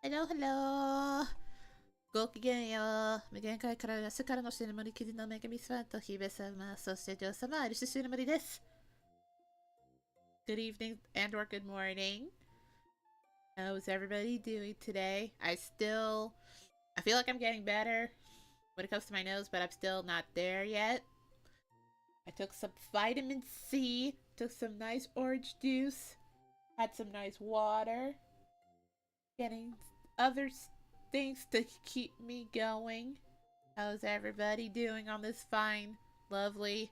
Hello, hello! ごきげんよう。無限界から明日からのシノモリキディの女神様と姫様、そして女王様、アイリスシノモリです。Good evening and or good morning. How's everybody doing today? I feel like I'm getting better when it comes to my nose, but I'm still not there yet. I took some vitamin C, took some nice orange juice, had some nice water, getting other things to keep me going. How's everybody doing on this fine, lovely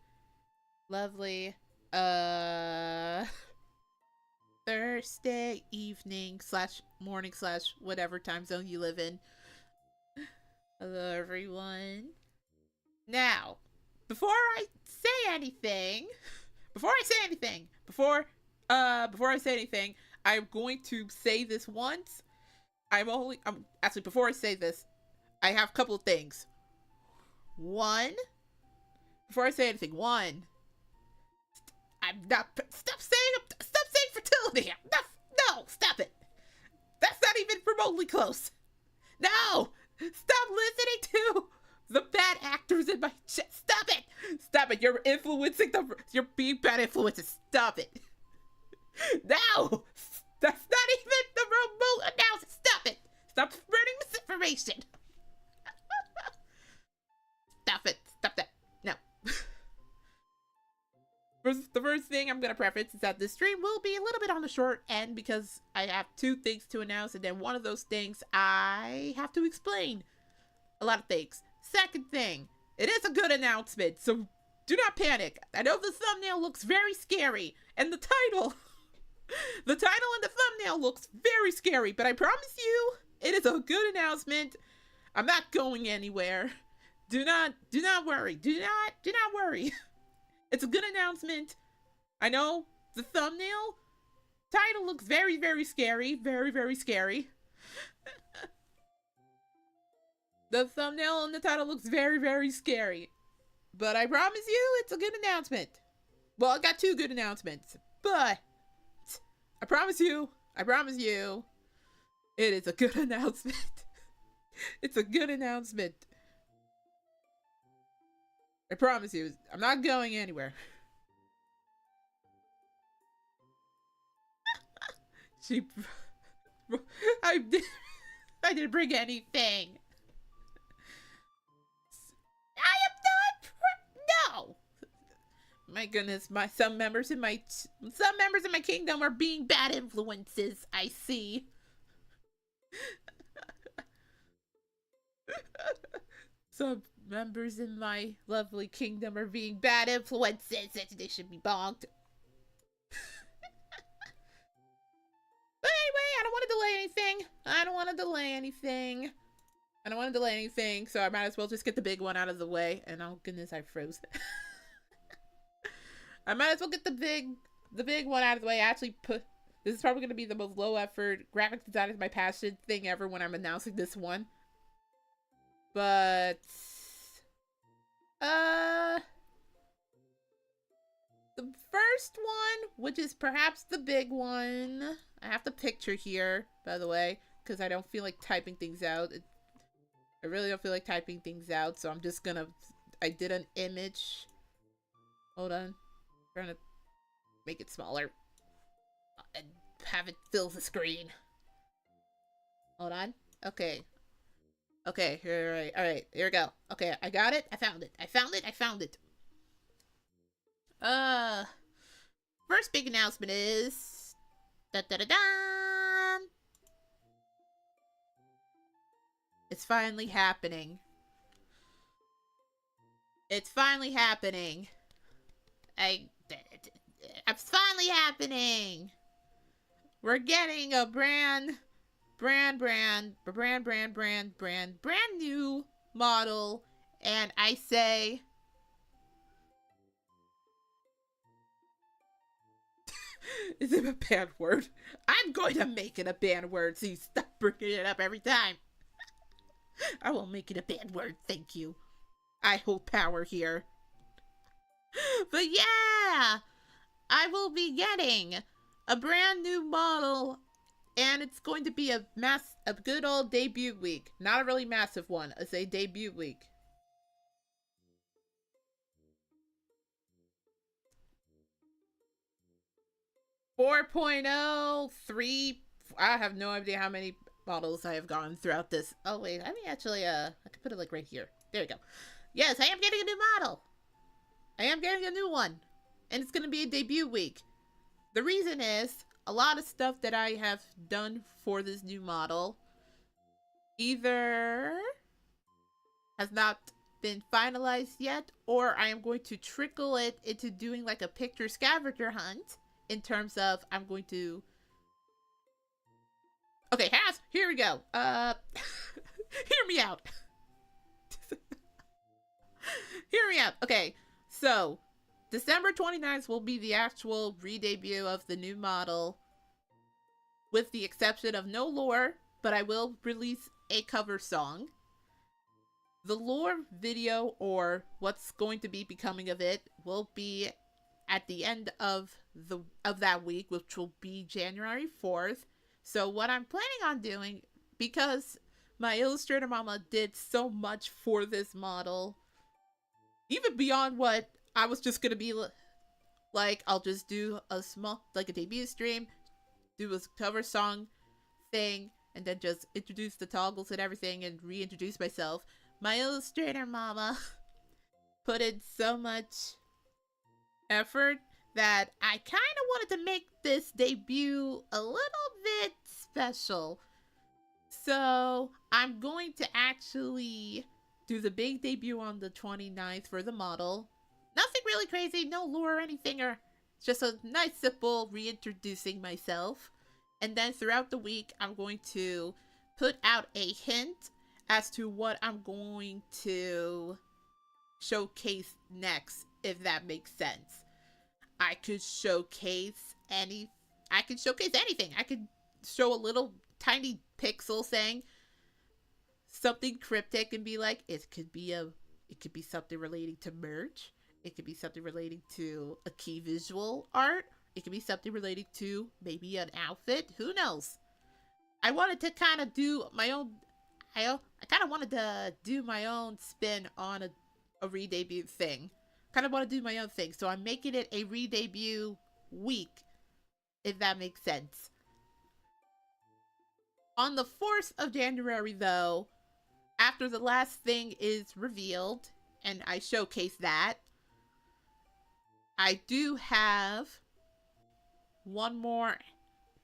Thursday evening / morning / whatever time zone you live in? Hello everyone. Now, before I say anything, I'm going to say this once. Actually, before I say this, I have a couple of things. Before I say anything, stop saying fertility. No, stop it. That's not even remotely close. No, stop listening to the bad actors in my chat. Stop it. You're being bad influences. Stop it. No, that's not even the remote announcement. Stop it. Stop spreading misinformation. Stop that. No. The first thing I'm going to preface is that this stream will be a little bit on the short end because I have 2 things to announce, and then one of those things I have to explain a lot of things. Second thing, it is a good announcement, so do not panic. I know the thumbnail looks very scary, and the title and the thumbnail looks very scary, but I promise you, it is a good announcement. I'm not going anywhere. Do not worry. Do not worry. It's a good announcement. I know the thumbnail title looks very, very scary. Very, very scary. The thumbnail and the title looks very, very scary. But I promise you, it's a good announcement. Well, I got 2 good announcements. But I promise you, it is a good announcement. It's a good announcement. I promise you, I'm not going anywhere. I didn't bring anything. No. My goodness, some members in my kingdom are being bad influences. I see. Some members in my lovely kingdom are being bad influences. They should be bonked. But anyway, I don't want to delay anything. So I might as well just get the big one out of the way. And oh goodness, I froze. I might as well get the big one out of the way. This is probably going to be the most low effort. Graphic design is my passion thing ever when I'm announcing this one. But the first one, which is perhaps the big one, I have the picture here, by the way, because I don't feel like typing things out. I really don't feel like typing things out, so I'm just gonna, I did an image. Hold on. I'm trying to make it smaller and have it fill the screen. Hold on. Okay, alright, here we go. Okay, I got it. I found it. First big announcement is it's finally happening. It's finally happening. We're getting a brand new model, and I say is it a bad word? I'm going to make it a bad word, so you stop bringing it up every time. I will make it a bad word, thank you. I hold power here. But yeah, I will be getting a brand new model and it's going to be a good old debut week. Not a really massive one, it's a debut week. .03. I have no idea how many models I have gone throughout this. Oh wait, let me actually I can put it like right here. There we go. Yes, I am getting a new model. I am getting a new one. And it's gonna be a debut week. The reason is a lot of stuff that I have done for this new model either has not been finalized yet, or I am going to trickle it into doing like a picture scavenger hunt. In terms of, I'm going to... Okay, here we go. Hear me out. Hear me out. Okay, so, December 29th will be the actual re-debut of the new model. With the exception of no lore, but I will release a cover song. The lore video, or what's going to be becoming of it, will be at the end of that week, which will be January 4th. So what I'm planning on doing, because my illustrator mama did so much for this model, even beyond what I was just gonna be like, I'll just do a small, like a debut stream, do a cover song thing, and then just introduce the toggles and everything and reintroduce myself. My illustrator mama put in so much effort that I kind of wanted to make this debut a little bit special. So I'm going to actually do the big debut on the 29th for the model. Nothing really crazy, no lore or anything, or just a nice simple reintroducing myself. And then throughout the week, I'm going to put out a hint as to what I'm going to showcase next, if that makes sense. I could showcase anything. I could show a little tiny pixel saying something cryptic and be like, it could be something relating to merch. It could be something relating to a key visual art. It could be something relating to maybe an outfit. Who knows? I wanted to kind of do my own. I kind of wanted to do my own spin on a re-debut thing. Kind of want to do my own thing, so I'm making it a re-debut week, if that makes sense. On the 4th of January, though, after the last thing is revealed, and I showcase that, I do have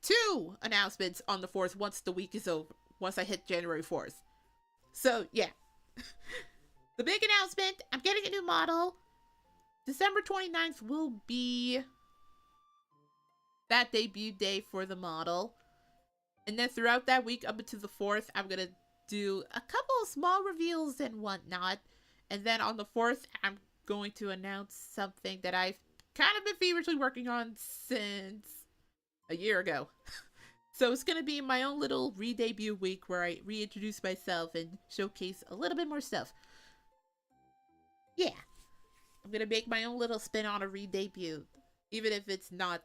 two announcements on the 4th once the week is over, once I hit January 4th. So, yeah. The big announcement, I'm getting a new model. December 29th will be that debut day for the model. And then throughout that week up until the 4th, I'm going to do a couple of small reveals and whatnot. And then on the 4th, I'm going to announce something that I've kind of been feverishly working on since a year ago. So it's going to be my own little re-debut week where I reintroduce myself and showcase a little bit more stuff. Yeah. I'm going to make my own little spin on a re-debut, even if it's not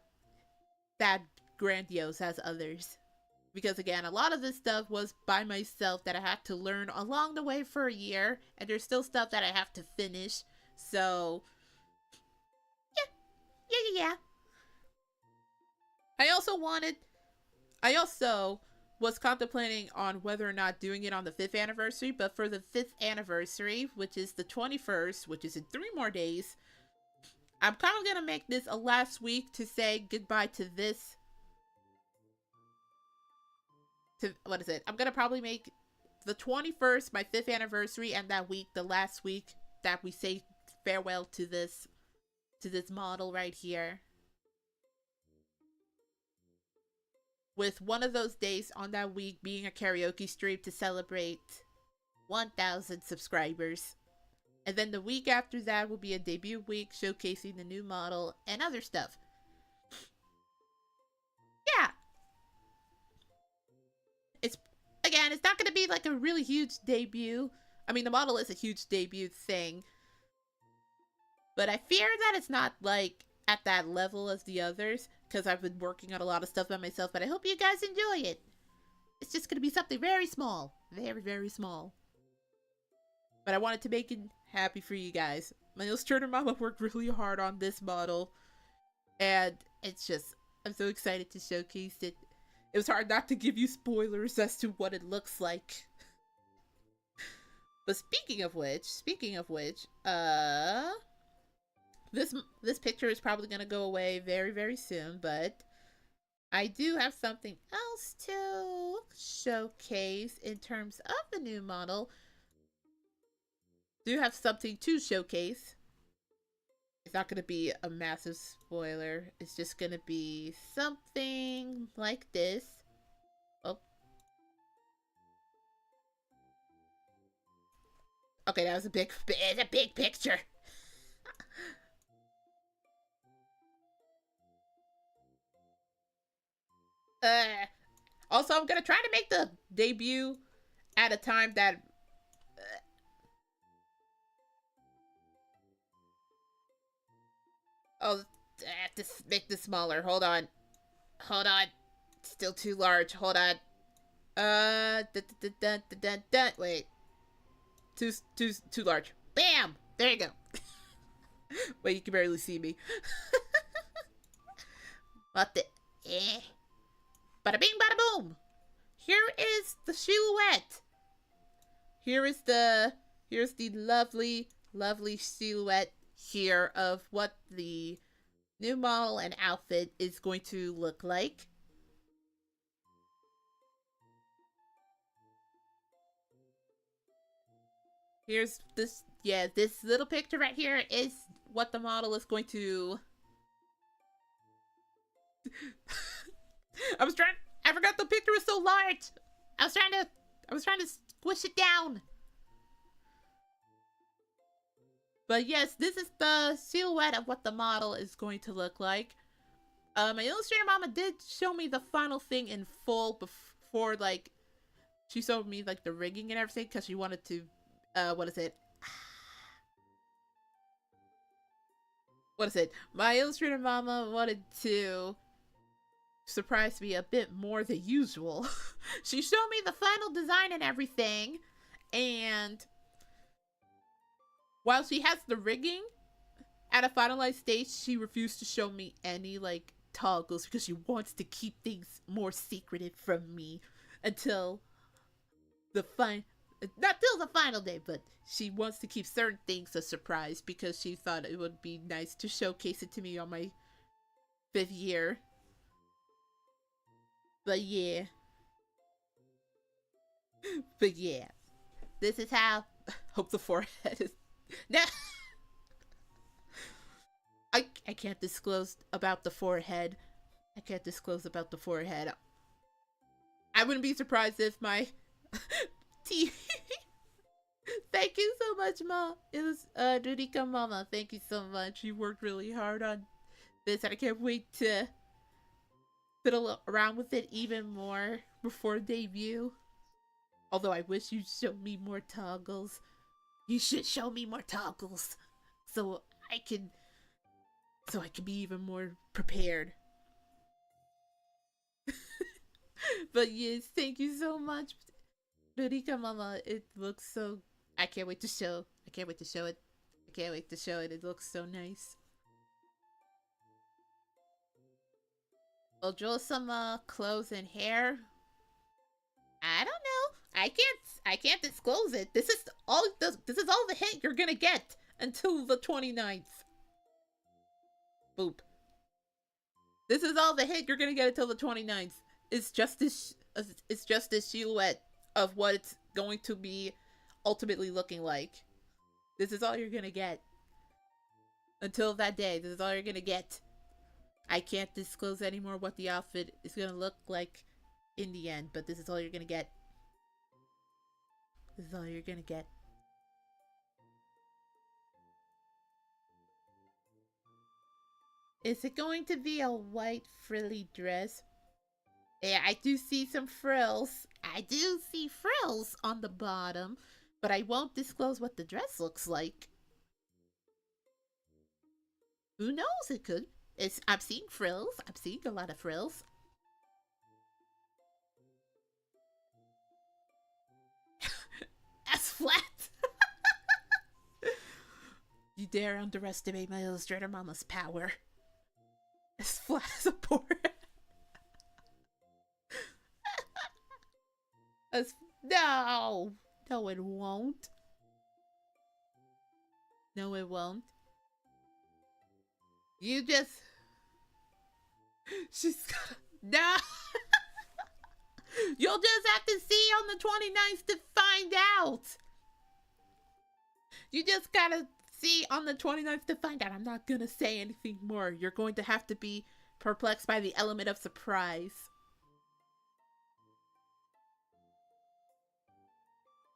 that grandiose as others. Because again, a lot of this stuff was by myself that I had to learn along the way for a year, and there's still stuff that I have to finish. So, yeah. I also was contemplating on whether or not doing it on the 5th anniversary, but for the 5th anniversary, which is the 21st, which is in 3 more days, I'm kind of going to make this a last week to say goodbye to this. What is it? I'm going to probably make the 21st my 5th anniversary, and that week, the last week that we say farewell to this model right here. With one of those days on that week being a karaoke stream to celebrate 1,000 subscribers. And then the week after that will be a debut week showcasing the new model and other stuff. Yeah. It's not going to be like a really huge debut. I mean, the model is a huge debut thing. But I fear that it's not like at that level as the others. because I've been working on a lot of stuff by myself, but I hope you guys enjoy it. It's just going to be something very small. Very, very small. But I wanted to make it happy for you guys. My illustrator mama worked really hard on this model. And it's just, I'm so excited to showcase it. It was hard not to give you spoilers as to what it looks like. But speaking of which, this picture is probably going to go away very, very soon, but I do have something else to showcase in terms of the new model. Do have something to showcase. It's not going to be a massive spoiler. It's just going to be something like this. Oh. Okay, that was a big picture. Also, I'm gonna try to make the debut at a time that make this smaller. Hold on. Still too large. Hold on. Wait. Too large. Bam! There you go. Wait, you can barely see me. What the? Bada bing, bada boom! Here is the silhouette. Here's the lovely, lovely silhouette here of what the new model and outfit is going to look like. Here's this, this little picture right here is what the model is going to... I forgot the picture was so large. I was trying to squish it down. But yes, this is the silhouette of what the model is going to look like. My illustrator mama did show me the final thing in full before, like, she showed me, like, the rigging and everything, because she wanted to, what is it? My illustrator mama wanted to surprise me a bit more than usual. She showed me the final design and everything, and while she has the rigging at a finalized stage, she refused to show me any, like, toggles because she wants to keep things more secretive from me until the not till the final day, but she wants to keep certain things a surprise because she thought it would be nice to showcase it to me on my 5th year. But yeah, this is how. Hope the forehead is. Nah. I can't disclose about the forehead. I wouldn't be surprised if my teeth. Thank you so much, Mom. It was Rurika Mama. Thank you so much. You worked really hard on this, and I can't wait to fiddle around with it even more before debut. Although I wish you'd show me more toggles. You should show me more toggles so I can be even more prepared. But yes, thank you so much, Rurika Mama. It looks so... I can't wait to show it. It looks so nice. Ojo-sama clothes and hair. I don't know. I can't disclose it. This is all the hint you're gonna get until the 29th. Boop. This is all the hint you're gonna get until the 29th. It's just this silhouette of what it's going to be ultimately looking like. This is all you're gonna get. Until that day, this is all you're gonna get. I can't disclose anymore what the outfit is gonna look like in the end, but this is all you're gonna get. Is it going to be a white frilly dress? Yeah, I do see some frills. On the bottom, but I won't disclose what the dress looks like. Who knows? It could I'm seeing frills. I'm seeing a lot of frills. As flat. You dare underestimate my illustrator mama's power. As flat as a board. No! No, it won't. No, it won't. You just... She's gonna... No! You'll just have to see on the 29th to find out! You just gotta see on the 29th to find out. I'm not gonna say anything more. You're going to have to be perplexed by the element of surprise.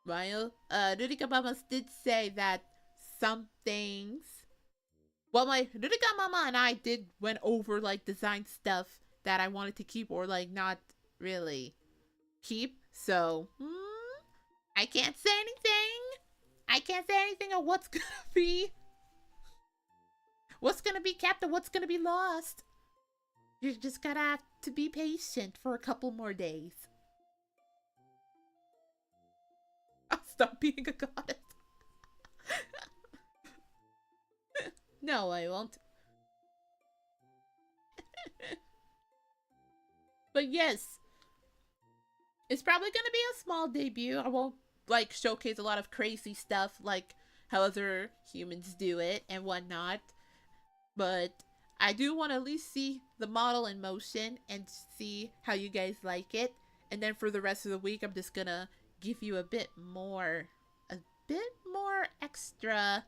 Well, Rurika Mamas did say that some things... Well, my Rurika Mama and I went over, like, design stuff that I wanted to keep or, like, not really keep. So, I can't say anything. I can't say anything on what's gonna be kept and what's gonna be lost. You're just gonna have to be patient for a couple more days. I'll stop being a goddess. No, I won't. But yes, it's probably gonna be a small debut. I won't, like, showcase a lot of crazy stuff like how other humans do it and whatnot. But I do want to at least see the model in motion and see how you guys like it. And then for the rest of the week, I'm just gonna give you a bit more extra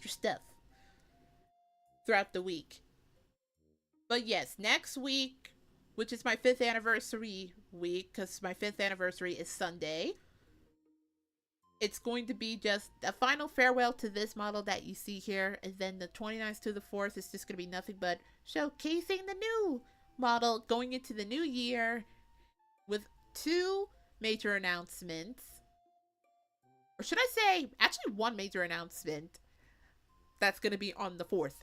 stuff throughout the week. But yes, next week, which is my 5th anniversary week, because my 5th anniversary is Sunday, it's going to be just a final farewell to this model that you see here, and then the 29th to the 4th is just going to be nothing but showcasing the new model going into the new year with 2 major announcements. Or should I say, actually 1 major announcement that's going to be on the 4th.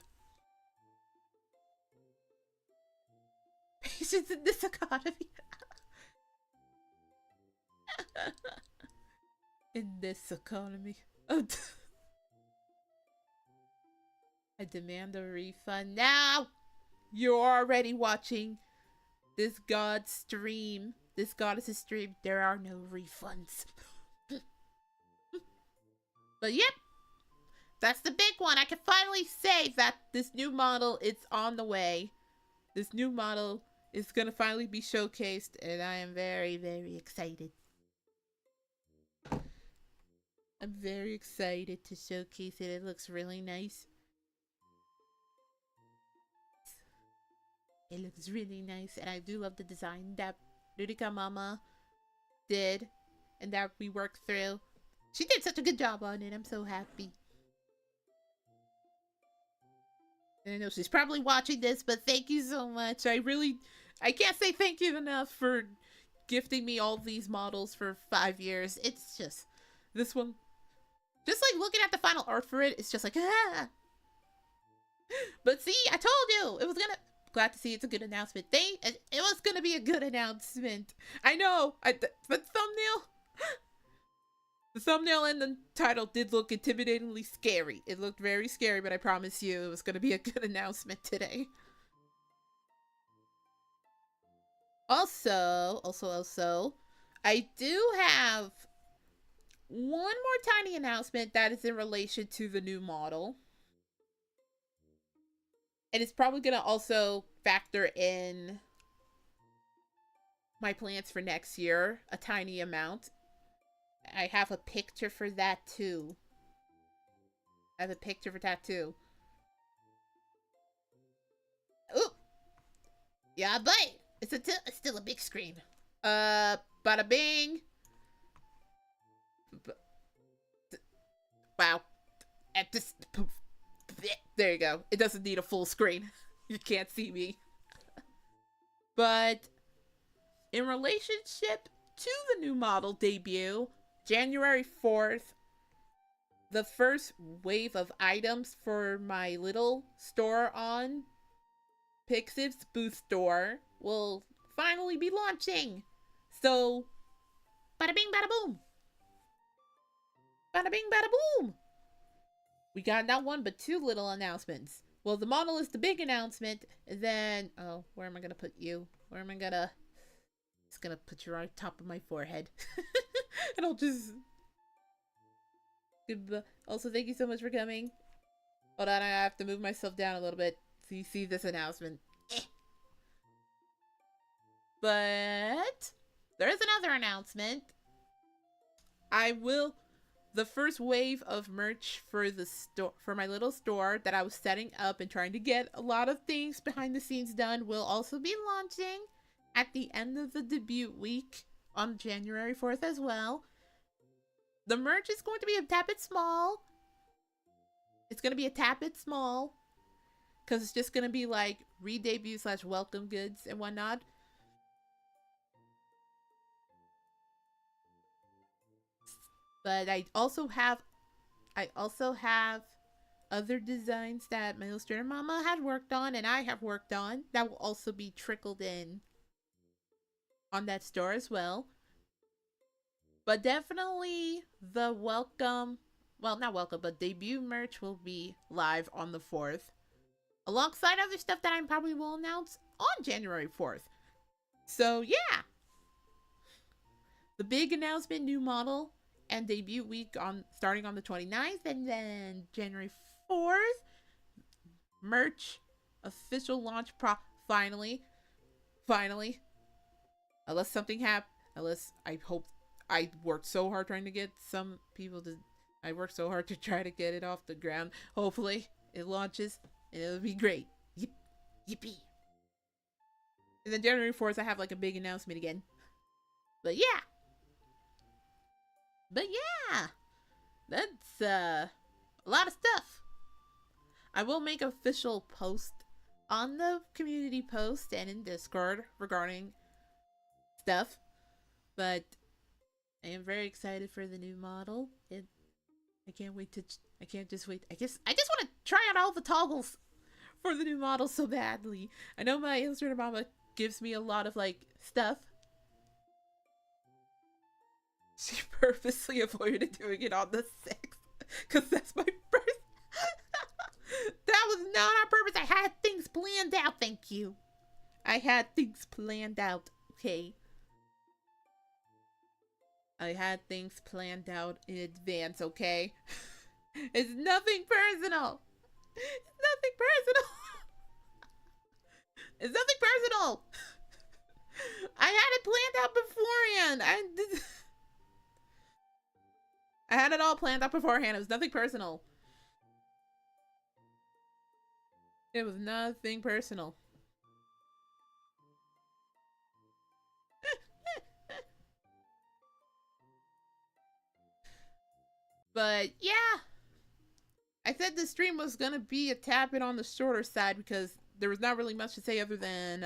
Patience in this economy. In this economy. I demand a refund now. You're already watching this god's stream. This goddess's stream. There are no refunds. But yep. That's the big one. I can finally say that this new model is on the way. This new model is going to finally be showcased, and I am very, very excited. I'm very excited to showcase it. It looks really nice. It looks really nice, and I do love the design that Rurika Mama did and that we worked through. She did such a good job on it. I'm so happy. And I know she's probably watching this, but thank you so much. I can't say thank you enough for gifting me all these models for 5 years. It's just, this one, just like looking at the final art for it, it's just like, ah. But see, I told you, glad to see it's a good announcement. It was gonna be a good announcement. I know, but the thumbnail and the title did look intimidatingly scary. It looked very scary, but I promise you it was going to be a good announcement today. Also, I do have one more tiny announcement that is in relation to the new model. And it's probably going to also factor in my plans for next year, a tiny amount. I have a picture for that too. Ooh! Yeah, but it's still a big screen. Bada bing! Wow. There you go. It doesn't need a full screen. You can't see me. But in relationship to the new model debut, January 4th, the first wave of items for my little store on Pixip's Booth Store will finally be launching. So, bada bing, bada boom. Bada bing, bada boom. We got not one, but two little announcements. Well, the model is the big announcement. And then, oh, where am I going to put you? Where am I going to... Just going to put you right top of my forehead. And I'll just... Also, thank you so much for coming. Hold on, I have to move myself down a little bit so you see this announcement. But there is another announcement. The first wave of merch for the store, for my little store that I was setting up and trying to get a lot of things behind the scenes done, will also be launching at the end of the debut week on January 4th as well. The merch is going to be a tad bit small. It's going to be a tad bit small because it's just going to be like re-debut / welcome goods and whatnot. But I also have other designs that my illustrator mama had worked on and I have worked on that will also be trickled in on that store as well. But definitely the debut merch will be live on the 4th. Alongside other stuff that I probably will announce on January 4th. So yeah. The big announcement, new model, and debut week starting on the 29th, and then January 4th. Merch, official launch finally. Unless something happens, I worked so hard trying to get some people to... I worked so hard to try to get it off the ground. Hopefully, it launches, and it'll be great. Yippee. And then January 4th, I have like a big announcement again. But yeah, that's a lot of stuff. I will make an official post on the community post and in Discord regarding stuff. But I am very excited for the new model. I can't just wait. I just want to try out all the toggles for the new model so badly. I know my illustrator mama gives me a lot of like stuff. She purposely avoided doing it on the 6th because that's my birthday. That was not on purpose. I had things planned out. Thank you. I had things planned out. Okay. I had things planned out in advance, okay? It's nothing personal. It's nothing personal. It's nothing personal. I had it planned out beforehand. I had it all planned out beforehand. It was nothing personal. It was nothing personal. But yeah, I said the stream was gonna be a tad bit on the shorter side because there was not really much to say other than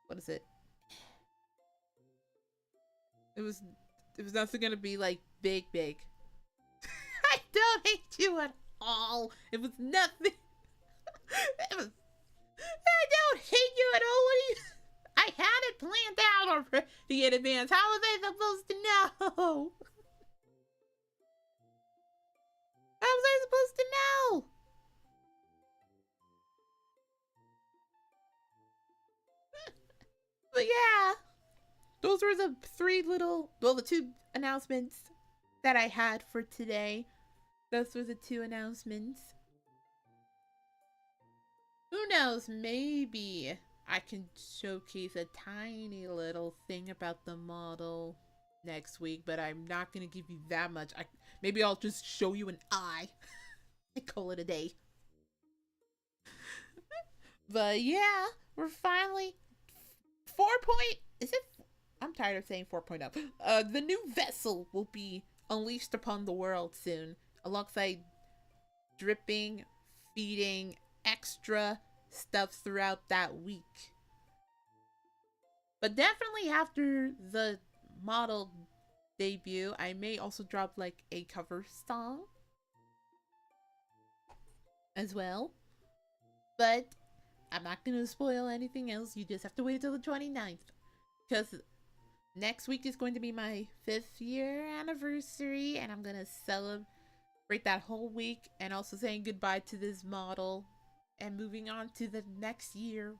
what is it? It was nothing gonna be like big. I don't hate you at all. It was nothing. I don't hate you at all. What do you? I had it planned out already in advance. How was I supposed to know? How was I supposed to know? But yeah, those were the the two announcements that I had for today. Those were the two announcements. Who knows, maybe I can showcase a tiny little thing about the model next week, but I'm not going to give you that much. Maybe I'll just show you an eye. I call it a day. But yeah, we're finally I'm tired of saying 4.0. The new vessel will be unleashed upon the world soon, alongside dripping, feeding, extra stuff throughout that week. But definitely after the model debut. I may also drop like a cover song as well. But I'm not going to spoil anything else. You just have to wait until the 29th. Because next week is going to be my 5th year anniversary. And I'm going to celebrate that whole week. And also saying goodbye to this model. And moving on to the next year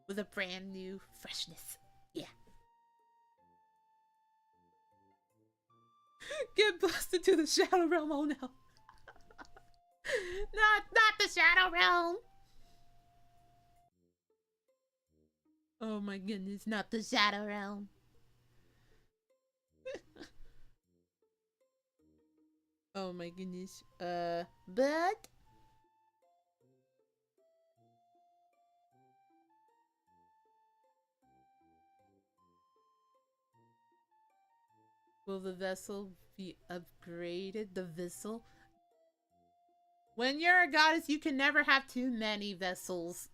with a brand new freshness. Yeah. Get busted to the Shadow Realm. Oh no. Not the Shadow Realm. Oh my goodness, not the Shadow Realm. Oh my goodness. But will the vessel be upgraded? The vessel? When you're a goddess, you can never have too many vessels.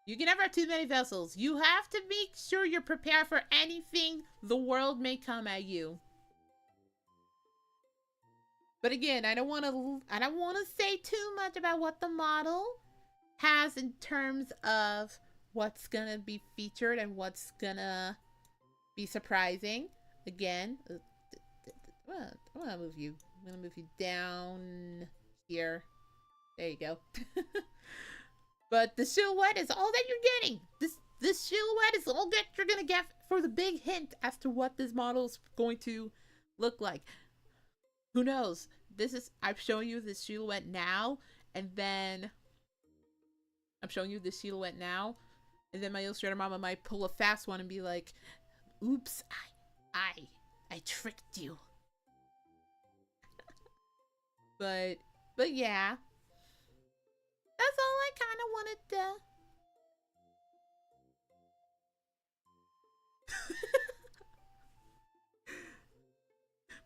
You can never have too many vessels. You have to make sure you're prepared for anything the world may come at you. But again, I don't want to say too much about what the model has in terms of what's gonna be featured and what's gonna be surprising. Again, I'm gonna move you. I'm gonna move you down here. There you go. But the silhouette is all that you're getting. This silhouette is all that you're gonna get for the big hint as to what this model is going to look like. Who knows? I'm showing you this silhouette now, and then my illustrator mama might pull a fast one and be like, "Oops, I tricked you." But yeah. That's all I kind of wanted to...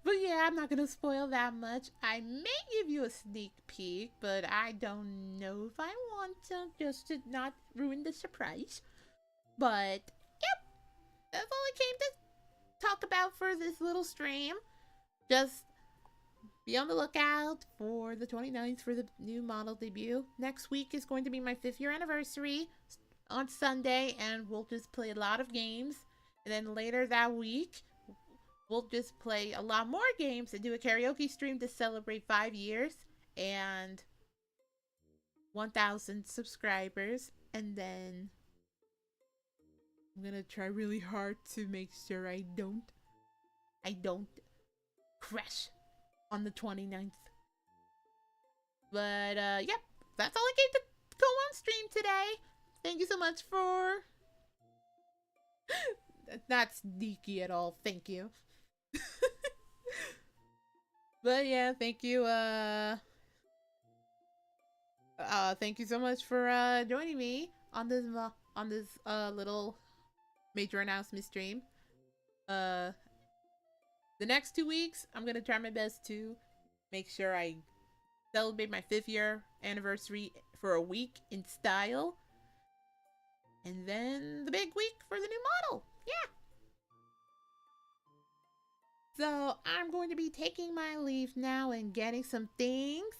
But yeah, I'm not going to spoil that much. I may give you a sneak peek, but I don't know if I want to, just to not ruin the surprise. But, yep, that's all I came to talk about for this little stream. Just be on the lookout for the 29th for the new model debut. Next week is going to be my 5th year anniversary on Sunday, and we'll just play a lot of games. And then later that week, we'll just play a lot more games and do a karaoke stream to celebrate 5 years and 1,000 subscribers. And then I'm gonna try really hard to make sure I don't crash on the 29th. But yep, that's all I came to go on stream today. Thank you so much for not sneaky at all. Thank you. But yeah, thank you. Thank you so much for joining me on this little major announcement stream. The next 2 weeks, I'm gonna try my best to make sure I celebrate my 5th year anniversary for a week in style. And then the big week for the new model. Yeah. So I'm going to be taking my leave now and getting some things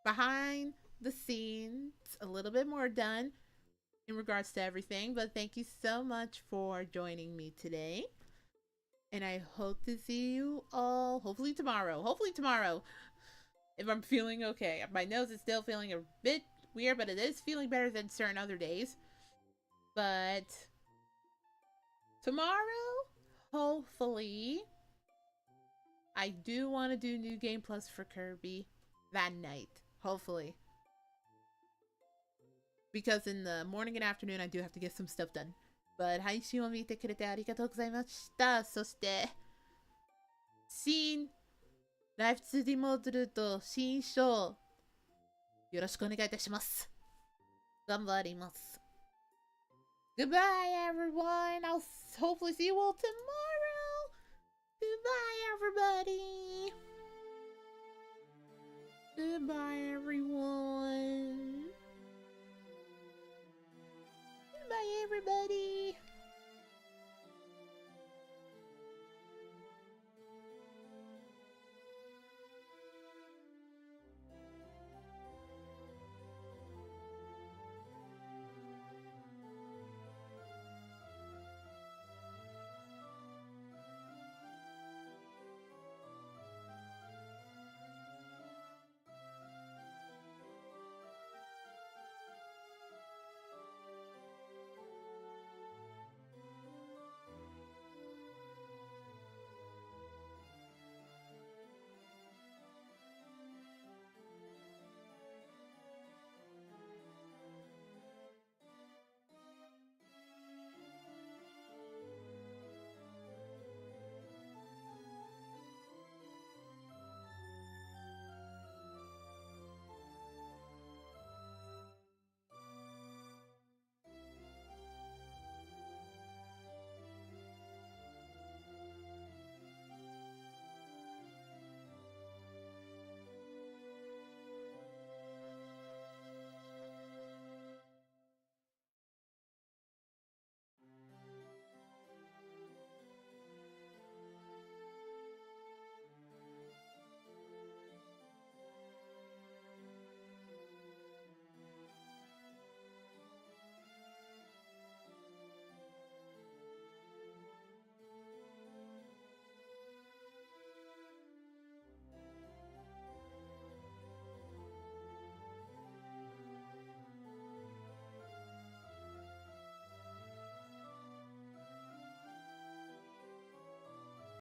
behind the scenes a little bit more done in regards to everything. But thank you so much for joining me today. And I hope to see you all hopefully tomorrow. If I'm feeling okay. My nose is still feeling a bit weird, but it is feeling better than certain other days. But tomorrow, hopefully, I do want to do New Game Plus for Kirby that night. Hopefully. Because in the morning and afternoon, I do have to get some stuff done. But 配信を見てくれてありがとうございました。そして、新ライフ 2D モードルと新章、よろしくお願いいたします。頑張ります。Goodbye, everyone. I'll hopefully see you all tomorrow. Goodbye, everybody. Goodbye, everyone. Bye, everybody.